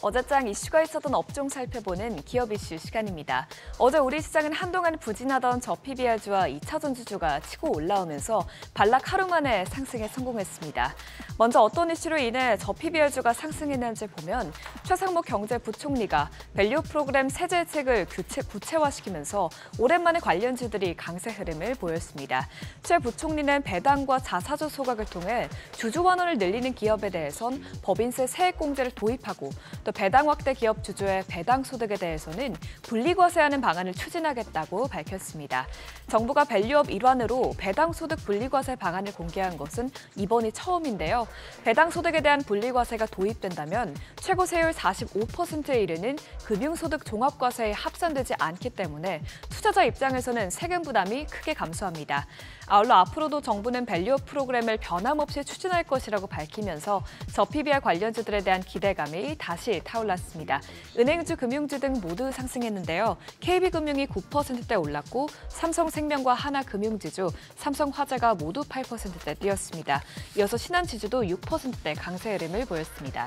어제장 이슈가 있었던 업종 살펴보는 기업 이슈 시간입니다. 어제 우리 시장은 한동안 부진하던 PBR주와 2차전지주가 치고 올라오면서 반락 하루 만에 상승에 성공했습니다. 먼저 어떤 이슈로 인해 PBR주가 상승했는지 보면 최상목 경제부총리가 밸류 프로그램 세제 혜택을 구체화시키면서 오랜만에 관련주들이 강세 흐름을 보였습니다. 최 부총리는 배당과 자사주 소각을 통해 주주 환원을 늘리는 기업에 대해선 법인세 세액공제를 도입하고 또 배당 확대 기업 주주의 배당 소득에 대해서는 분리과세하는 방안을 추진하겠다고 밝혔습니다. 정부가 밸류업 일환으로 배당 소득 분리과세 방안을 공개한 것은 이번이 처음인데요. 배당 소득에 대한 분리과세가 도입된다면 최고 세율 45%에 이르는 금융소득 종합과세에 합산되지 않기 때문에 투자자 입장에서는 세금 부담이 크게 감소합니다. 아울러 앞으로도 정부는 밸류업 프로그램을 변함없이 추진할 것이라고 밝히면서 PBR 관련주들에 대한 기대감이 다시 타올랐습니다. 은행주, 금융주 등 모두 상승했는데요. KB금융이 9%대 올랐고 삼성생명과 하나금융지주, 삼성화재가 모두 8%대 뛰었습니다. 이어서 신한지주도 6%대 강세 흐름을 보였습니다.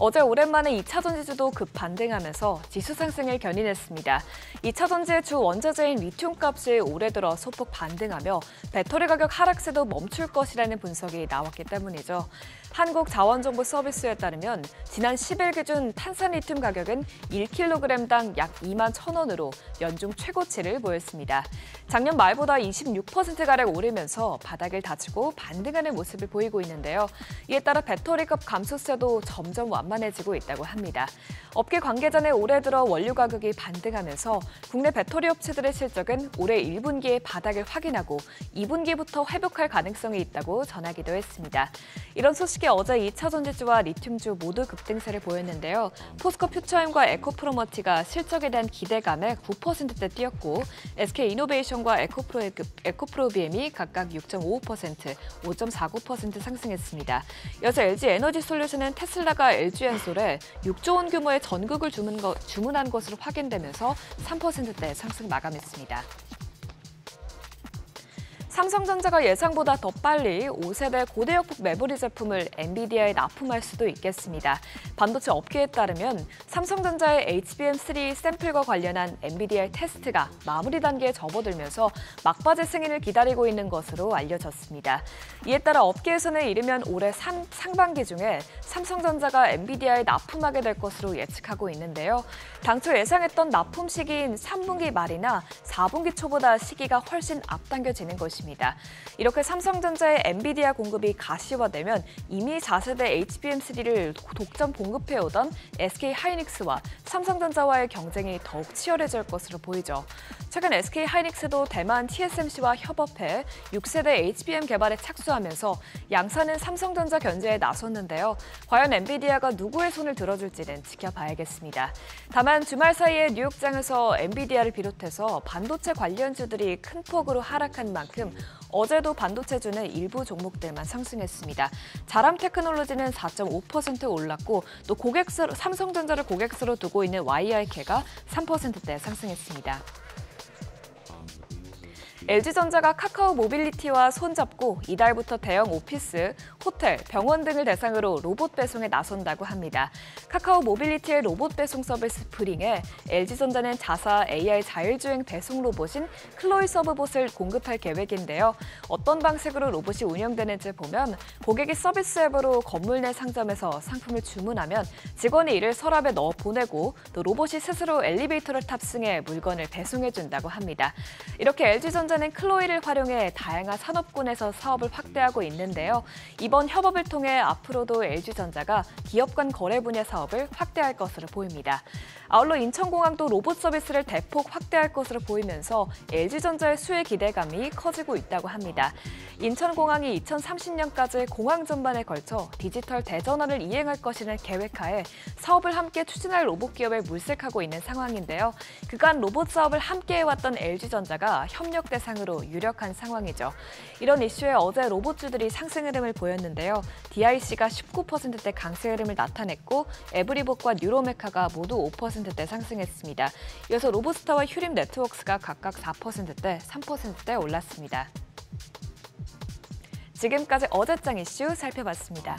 어제 오랜만에 2차전지주도 급반등하면서 지수 상승을 견인했습니다. 2차전지의 주 원자재인 리튬 값이 올해 들어 소폭 반등하며 배터리 가격 하락세도 멈출 것이라는 분석이 나왔기 때문이죠. 한국자원정보서비스에 따르면 지난 10일 기준 탄산 리튬 가격은 1kg당 약 2만 1,000원으로 연중 최고치를 보였습니다. 작년 말보다 26%가량 오르면서 바닥을 다지고 반등하는 모습을 보이고 있는데요. 이에 따라 배터리값 감소세도 점점 완만해지고 있다고 합니다. 업계 관계자는 올해 들어 원료 가격이 반등하면서 국내 배터리 업체들의 실적은 올해 1분기에 바닥을 확인하고 2분기부터 회복할 가능성이 있다고 전하기도 했습니다. 이런 소식이 어제 2차전지주와 리튬주 모두 급등세를 보였는데요. 포스코 퓨처엠과 에코프로머티가 실적에 대한 기대감에 9%대 뛰었고 SK이노베이션과 에코프로비엠이 각각 6.55%, 5.49% 상승했습니다. 이어서 LG에너지솔루션은 테슬라가 LG엔솔에 6조 원 규모의 전극을 주문한 것으로 확인되면서 3%대 상승 마감했습니다. 삼성전자가 예상보다 더 빨리 5세대 고대역폭 메모리 제품을 엔비디아에 납품할 수도 있겠습니다. 반도체 업계에 따르면 삼성전자의 HBM3 샘플과 관련한 엔비디아의 테스트가 마무리 단계에 접어들면서 막바지 승인을 기다리고 있는 것으로 알려졌습니다. 이에 따라 업계에서는 이르면 올해 상반기 중에 삼성전자가 엔비디아에 납품하게 될 것으로 예측하고 있는데요. 당초 예상했던 납품 시기인 3분기 말이나 4분기 초보다 시기가 훨씬 앞당겨지는 것입니다. 이렇게 삼성전자의 엔비디아 공급이 가시화되면 이미 4세대 HBM3를 독점 공급해오던 SK하이닉스와 삼성전자와의 경쟁이 더욱 치열해질 것으로 보이죠. 최근 SK하이닉스도 대만 TSMC와 협업해 6세대 HBM 개발에 착수하면서 양사는 삼성전자 견제에 나섰는데요. 과연 엔비디아가 누구의 손을 들어줄지는 지켜봐야겠습니다. 다만 주말 사이에 뉴욕장에서 엔비디아를 비롯해서 반도체 관련주들이 큰 폭으로 하락한 만큼 어제도 반도체주는 일부 종목들만 상승했습니다. 자람테크놀로지는 4.5% 올랐고 또 삼성전자를 고객수로 두고 있는 YRK가 3%대 상승했습니다. LG전자가 카카오 모빌리티와 손잡고 이달부터 대형 오피스, 호텔, 병원 등을 대상으로 로봇 배송에 나선다고 합니다. 카카오 모빌리티의 로봇 배송 서비스 브링에 LG전자는 자사 AI 자율주행 배송 로봇인 클로이 서브봇을 공급할 계획인데요. 어떤 방식으로 로봇이 운영되는지 보면 고객이 서비스 앱으로 건물 내 상점에서 상품을 주문하면 직원이 이를 서랍에 넣어 보내고 또 로봇이 스스로 엘리베이터를 탑승해 물건을 배송해준다고 합니다. 이렇게 LG전자는 클로이를 활용해 다양한 산업군에서 사업을 확대하고 있는데요. 이번 협업을 통해 앞으로도 LG전자가 기업 간 거래 분야 사업을 확대할 것으로 보입니다. 아울러 인천공항도 로봇 서비스를 대폭 확대할 것으로 보이면서 LG전자의 수혜 기대감이 커지고 있다고 합니다. 인천공항이 2030년까지 공항 전반에 걸쳐 디지털 대전환을 이행할 것이라는 계획하에 사업을 함께 추진할 로봇 기업에 물색하고 있는 상황인데요. 그간 로봇 사업을 함께 해왔던 LG전자가 협력 대상으로 유력한 상황이죠. 이런 이슈에 어제 로봇주들이 상승 흐름을 보였는데요. DIC가 19%대 강세 흐름을 나타냈고 에브리봇과 뉴로메카가 모두 5%대 상승했습니다. 이어서 로보스타와 휴림 네트워크스가 각각 4%대, 3%대 올랐습니다. 지금까지 어제장 이슈 살펴봤습니다.